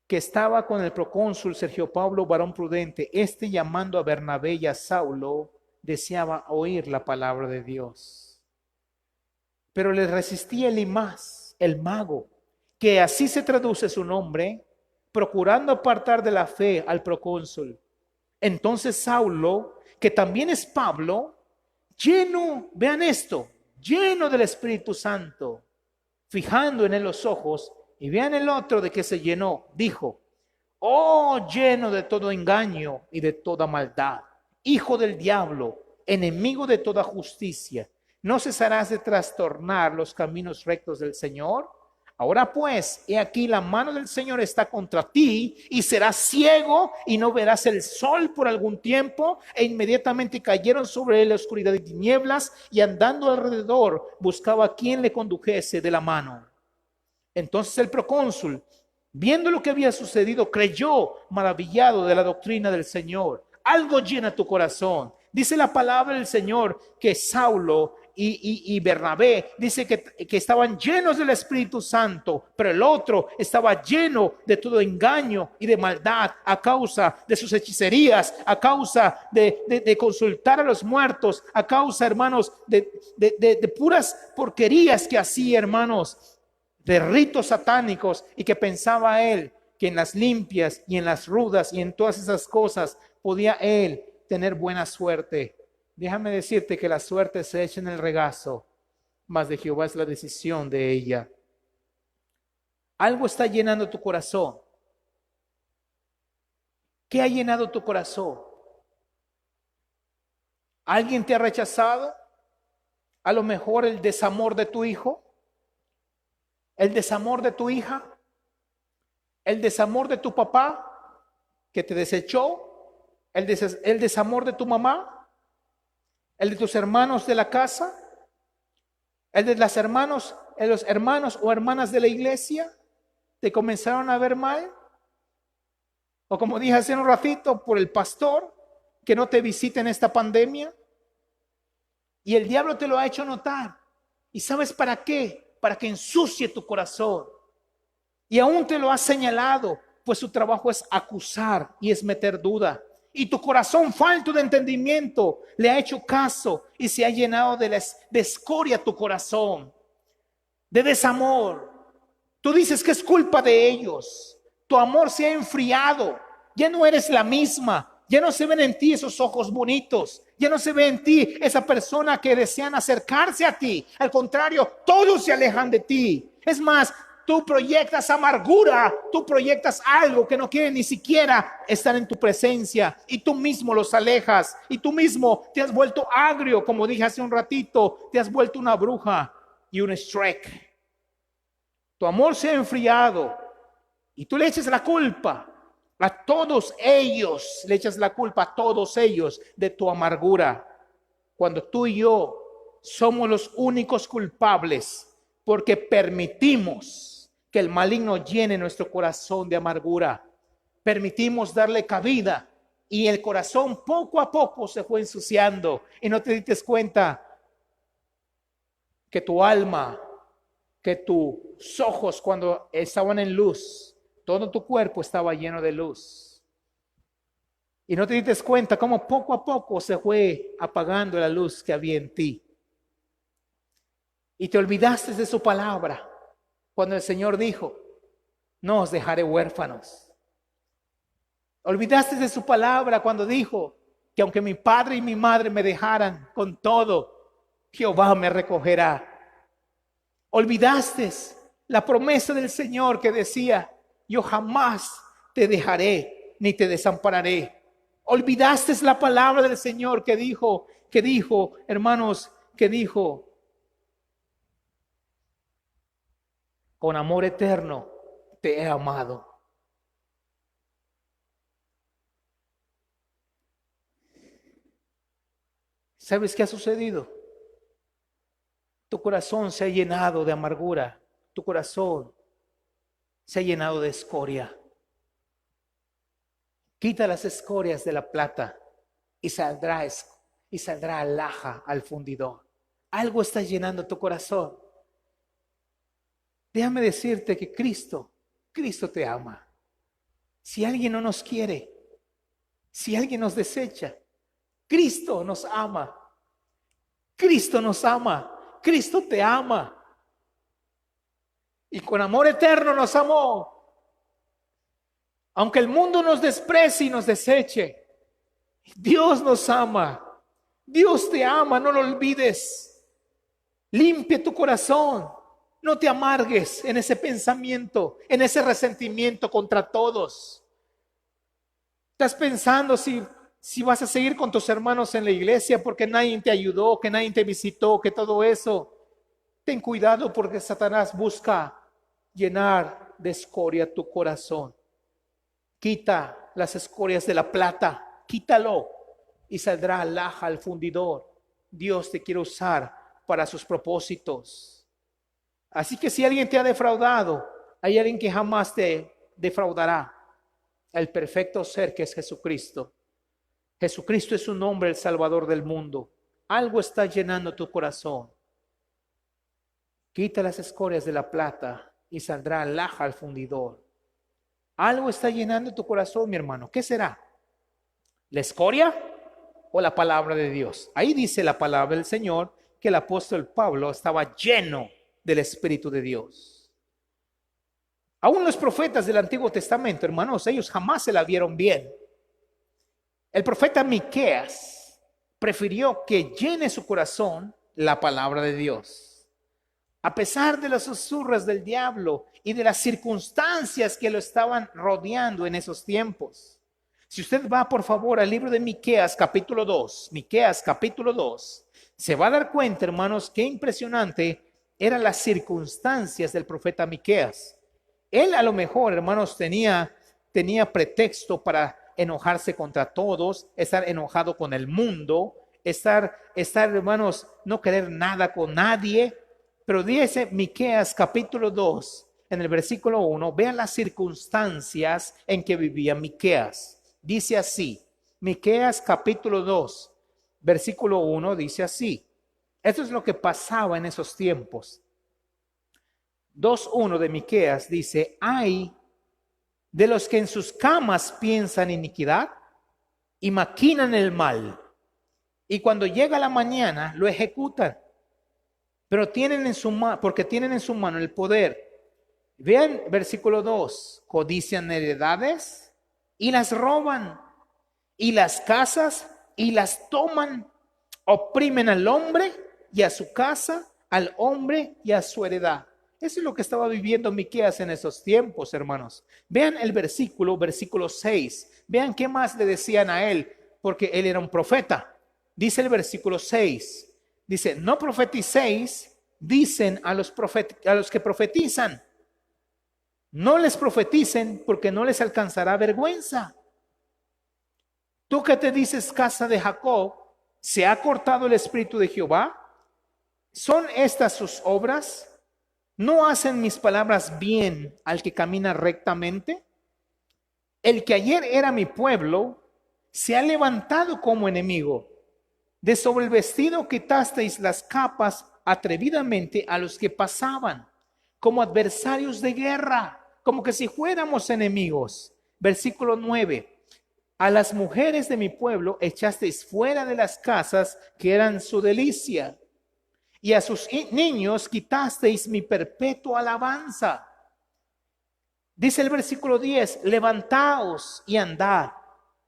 que estaba con el procónsul Sergio Pablo, varón prudente. Este, llamando a Bernabé y a Saulo, deseaba oír la palabra de Dios. Pero le resistía Elimas, el mago, que así se traduce su nombre, procurando apartar de la fe al procónsul. Entonces Saulo, que también es Pablo, lleno, vean esto, lleno del Espíritu Santo, fijando en él los ojos, y vean el otro de que se llenó, dijo: oh, lleno de todo engaño y de toda maldad, hijo del diablo, enemigo de toda justicia, ¿no cesarás de trastornar los caminos rectos del Señor? Ahora pues, he aquí la mano del Señor está contra ti, y serás ciego y no verás el sol por algún tiempo. E inmediatamente cayeron sobre él la oscuridad y tinieblas, y andando alrededor buscaba a quien le condujese de la mano. Entonces el procónsul, viendo lo que había sucedido, creyó, maravillado de la doctrina del Señor. Algo llena tu corazón. Dice la palabra del Señor que Saulo y Bernabé, dice que estaban llenos del Espíritu Santo, pero el otro estaba lleno de todo engaño y de maldad a causa de sus hechicerías, a causa de consultar a los muertos, a causa, hermanos, de puras porquerías que hacía, hermanos, de ritos satánicos, y que pensaba él que en las limpias y en las rudas y en todas esas cosas podía él tener buena suerte. Déjame decirte que la suerte se echa en el regazo, mas de Jehová es la decisión de ella. Algo está llenando tu corazón. ¿Qué ha llenado tu corazón? ¿Alguien te ha rechazado? A lo mejor el desamor de tu hijo, el desamor de tu hija, el desamor de tu papá que te desechó, el desamor de tu mamá, el de tus hermanos de la casa, el de los hermanos o hermanas de la iglesia, te comenzaron a ver mal. O como dije hace un ratito, por el pastor que no te visita en esta pandemia. Y el diablo te lo ha hecho notar. ¿Y sabes para qué? Para que ensucie tu corazón. Y aún te lo ha señalado, pues su trabajo es acusar y es meter duda. Y tu corazón, falto de entendimiento, le ha hecho caso y se ha llenado de escoria tu corazón, de desamor. Tú dices que es culpa de ellos. Tu amor se ha enfriado. Ya no eres la misma. Ya no se ven en ti esos ojos bonitos. Ya no se ve en ti esa persona que desean acercarse a ti. Al contrario, todos se alejan de ti. Es más, tú proyectas amargura, tú proyectas algo que no quiere ni siquiera estar en tu presencia, y tú mismo los alejas, y tú mismo te has vuelto agrio, como dije hace un ratito, te has vuelto una bruja y un Shrek. Tu amor se ha enfriado y tú le echas la culpa a todos ellos, le echas la culpa a todos ellos de tu amargura, cuando tú y yo somos los únicos culpables, porque permitimos que el maligno llene nuestro corazón de amargura. Permitimos darle cabida, y el corazón poco a poco se fue ensuciando, y no te diste cuenta que tu alma, que tus ojos, cuando estaban en luz, todo tu cuerpo estaba lleno de luz. Y no te diste cuenta cómo poco a poco se fue apagando la luz que había en ti. Y te olvidaste de su palabra cuando el Señor dijo, no os dejaré huérfanos. Olvidaste de su palabra cuando dijo que aunque mi padre y mi madre me dejaran, con todo, Jehová me recogerá. Olvidaste la promesa del Señor que decía, yo jamás te dejaré ni te desampararé. Olvidaste la palabra del Señor que dijo, hermanos, que dijo, con amor eterno te he amado. ¿Sabes qué ha sucedido? Tu corazón se ha llenado de amargura. Tu corazón se ha llenado de escoria. Quita las escorias de la plata y saldrá alhaja al fundidor. Algo está llenando tu corazón. Déjame decirte que Cristo te ama. Si alguien no nos quiere, si alguien nos desecha, Cristo nos ama. Cristo nos ama. Cristo te ama. Y con amor eterno nos amó. Aunque el mundo nos desprecie y nos deseche, Dios nos ama. Dios te ama, no lo olvides. Limpia tu corazón. No te amargues en ese pensamiento, en ese resentimiento contra todos. Estás pensando si vas a seguir con tus hermanos en la iglesia porque nadie te ayudó, que nadie te visitó, que todo eso. Ten cuidado porque Satanás busca llenar de escoria tu corazón. Quita las escorias de la plata, quítalo y saldrá alhaja al fundidor. Dios te quiere usar para sus propósitos. Así que si alguien te ha defraudado, hay alguien que jamás te defraudará. El perfecto ser que es Jesucristo. Jesucristo es un hombre, el Salvador del mundo. Algo está llenando tu corazón. Quita las escorias de la plata y saldrá alhaja al fundidor. Algo está llenando tu corazón, mi hermano. ¿Qué será? ¿La escoria o la palabra de Dios? Ahí dice la palabra del Señor que el apóstol Pablo estaba lleno del Espíritu de Dios. Aún los profetas del Antiguo Testamento, hermanos, ellos jamás se la vieron bien. El profeta Miqueas prefirió que llene su corazón la palabra de Dios. A pesar de los susurros del diablo y de las circunstancias que lo estaban rodeando en esos tiempos. Si usted va, por favor, al libro de Miqueas, capítulo 2, Miqueas, capítulo 2, se va a dar cuenta, hermanos, qué impresionante eran las circunstancias del profeta Miqueas. Él a lo mejor, hermanos, tenía pretexto para enojarse contra todos, estar enojado con el mundo, estar, hermanos, no querer nada con nadie. Pero dice Miqueas capítulo 2, en el versículo 1, vean las circunstancias en que vivía Miqueas. Dice así, Miqueas capítulo 2, versículo 1, dice así. Esto es lo que pasaba en esos tiempos. 2:1 de Miqueas dice, ay de los que en sus camas piensan iniquidad y maquinan el mal, y cuando llega la mañana lo ejecutan, pero porque tienen en su mano el poder. Vean versículo 2, codician heredades y las roban, y las casas y las toman, oprimen al hombre y a su casa, al hombre y a su heredad. Eso es lo que estaba viviendo Miqueas en esos tiempos, hermanos. Vean el versículo 6. Vean qué más le decían a él, porque él era un profeta. Dice el versículo 6. Dice, no profeticéis, dicen a los que profetizan. No les profeticen porque no les alcanzará vergüenza. Tú que te dices casa de Jacob, ¿se ha cortado el espíritu de Jehová? ¿Son estas sus obras? ¿No hacen mis palabras bien al que camina rectamente? El que ayer era mi pueblo, se ha levantado como enemigo. De sobre el vestido quitasteis las capas atrevidamente a los que pasaban, como adversarios de guerra, como que si fuéramos enemigos. Versículo 9. A las mujeres de mi pueblo echasteis fuera de las casas que eran su delicia, y a sus niños quitasteis mi perpetua alabanza. Dice el versículo 10, levantaos y andad,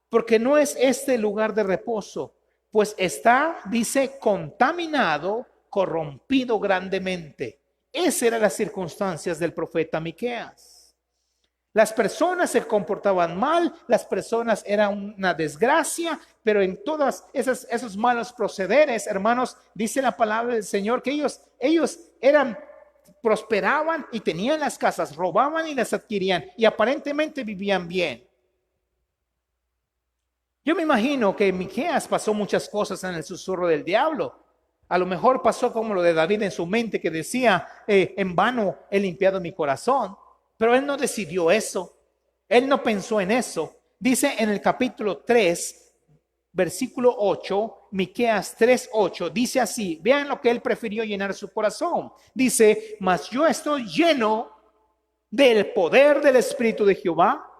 porque no es este el lugar de reposo, pues está, dice, contaminado, corrompido grandemente. Esas eran las circunstancias del profeta Miqueas. Las personas se comportaban mal, las personas eran una desgracia, pero en todas esos malos procederes, hermanos, dice la palabra del Señor que ellos prosperaban y tenían las casas, robaban y las adquirían y aparentemente vivían bien. Yo me imagino que Miqueas pasó muchas cosas en el susurro del diablo. A lo mejor pasó como lo de David en su mente que decía, en vano he limpiado mi corazón. Pero él no decidió eso. Él no pensó en eso. Dice en el capítulo 3, versículo 8, Miqueas 3:8, dice así, vean lo que él prefirió llenar su corazón. Dice, mas yo estoy lleno del poder del Espíritu de Jehová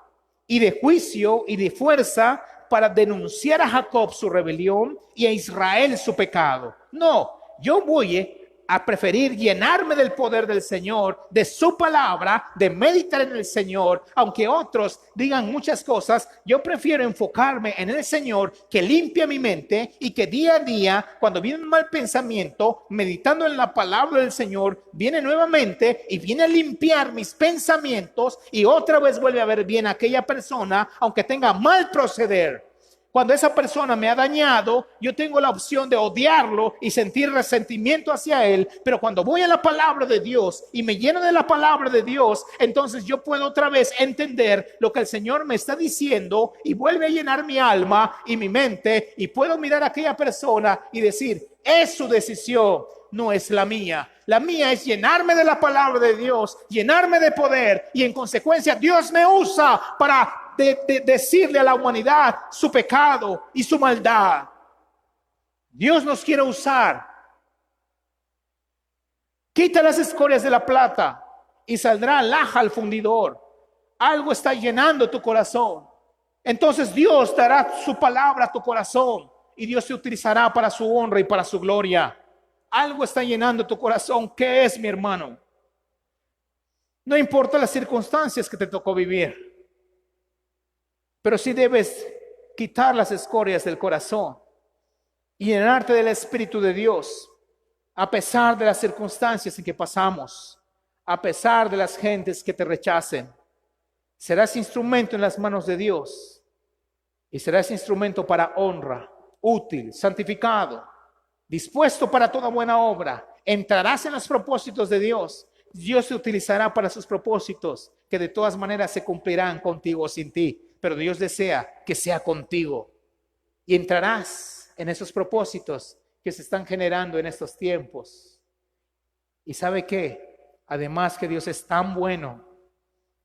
y de juicio y de fuerza para denunciar a Jacob su rebelión y a Israel su pecado. No, yo voy a preferir llenarme del poder del Señor, de su palabra, de meditar en el Señor. Aunque otros digan muchas cosas, yo prefiero enfocarme en el Señor que limpia mi mente y que día a día, cuando viene un mal pensamiento, meditando en la palabra del Señor, viene nuevamente y viene a limpiar mis pensamientos y otra vez vuelve a ver bien a aquella persona, aunque tenga mal proceder. Cuando esa persona me ha dañado, yo tengo la opción de odiarlo y sentir resentimiento hacia él. Pero cuando voy a la palabra de Dios y me lleno de la palabra de Dios, entonces yo puedo otra vez entender lo que el Señor me está diciendo y vuelve a llenar mi alma y mi mente y puedo mirar a aquella persona y decir, es su decisión, no es la mía. La mía es llenarme de la palabra de Dios, llenarme de poder y en consecuencia Dios me usa para decirle a la humanidad su pecado y su maldad. Dios nos quiere usar. Quita las escorias de la plata y saldrá laja al fundidor. Algo está llenando tu corazón. Entonces Dios dará su palabra a tu corazón y Dios te utilizará para su honra y para su gloria. Algo está llenando tu corazón. ¿Qué es, mi hermano? No importa las circunstancias que te tocó vivir. Pero sí debes quitar las escorias del corazón y llenarte del Espíritu de Dios, a pesar de las circunstancias en que pasamos, a pesar de las gentes que te rechacen. Serás instrumento en las manos de Dios y serás instrumento para honra, útil, santificado, dispuesto para toda buena obra. Entrarás en los propósitos de Dios. Dios te utilizará para sus propósitos, que de todas maneras se cumplirán contigo o sin ti. Pero Dios desea que sea contigo y entrarás en esos propósitos que se están generando en estos tiempos. ¿Y sabe qué? Además que Dios es tan bueno,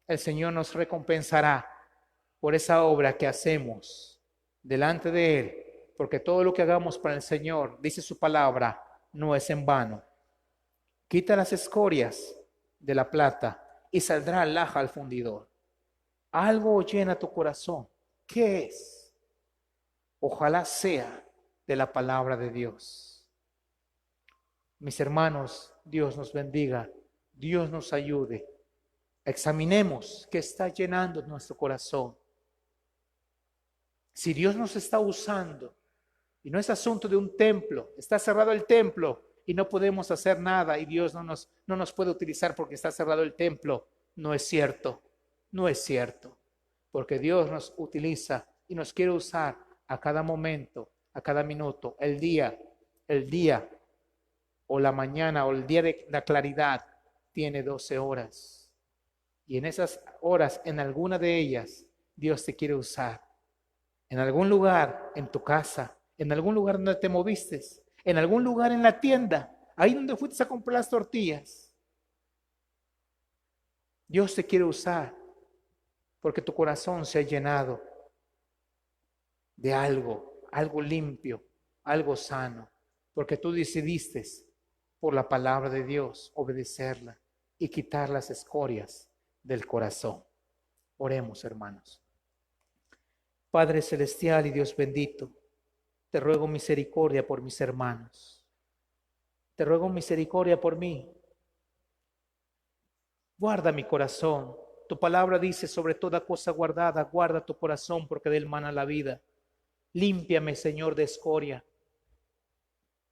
el Señor nos recompensará por esa obra que hacemos delante de Él, porque todo lo que hagamos para el Señor, dice su palabra, no es en vano. Quita las escorias de la plata y saldrá laja al fundidor. Algo llena tu corazón. ¿Qué es? Ojalá sea de la palabra de Dios. Mis hermanos, Dios nos bendiga, Dios nos ayude. Examinemos qué está llenando nuestro corazón. Si Dios nos está usando, y no es asunto de un templo, está cerrado el templo y no podemos hacer nada y Dios no nos puede utilizar porque está cerrado el templo, no es cierto. No es cierto, porque Dios nos utiliza y nos quiere usar a cada momento, a cada minuto, el día o la mañana o el día de la claridad tiene 12 horas. Y en esas horas, en alguna de ellas, Dios te quiere usar. En algún lugar, en tu casa, en algún lugar donde te moviste, en algún lugar en la tienda, ahí donde fuiste a comprar las tortillas. Dios te quiere usar. Porque tu corazón se ha llenado de algo limpio, algo sano. Porque tú decidiste por la palabra de Dios obedecerla y quitar las escorias del corazón. Oremos, hermanos. Padre celestial y Dios bendito, te ruego misericordia por mis hermanos. Te ruego misericordia por mí. Guarda mi corazón. Tu palabra dice, sobre toda cosa guardada, guarda tu corazón porque de él mana la vida. Límpiame, Señor, de escoria.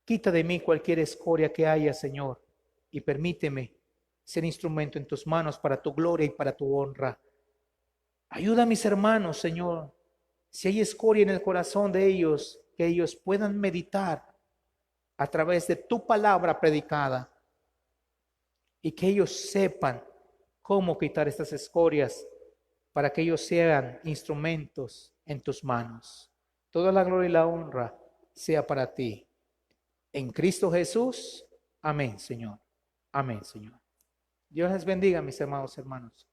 Quita de mí cualquier escoria que haya, Señor, y permíteme ser instrumento en tus manos para tu gloria y para tu honra. Ayuda a mis hermanos, Señor. Si hay escoria en el corazón de ellos, que ellos puedan meditar a través de tu palabra predicada y que ellos sepan cómo quitar estas escorias para que ellos sean instrumentos en tus manos. Toda la gloria y la honra sea para ti. En Cristo Jesús. Amén, Señor. Amén, Señor. Dios les bendiga, mis amados hermanos.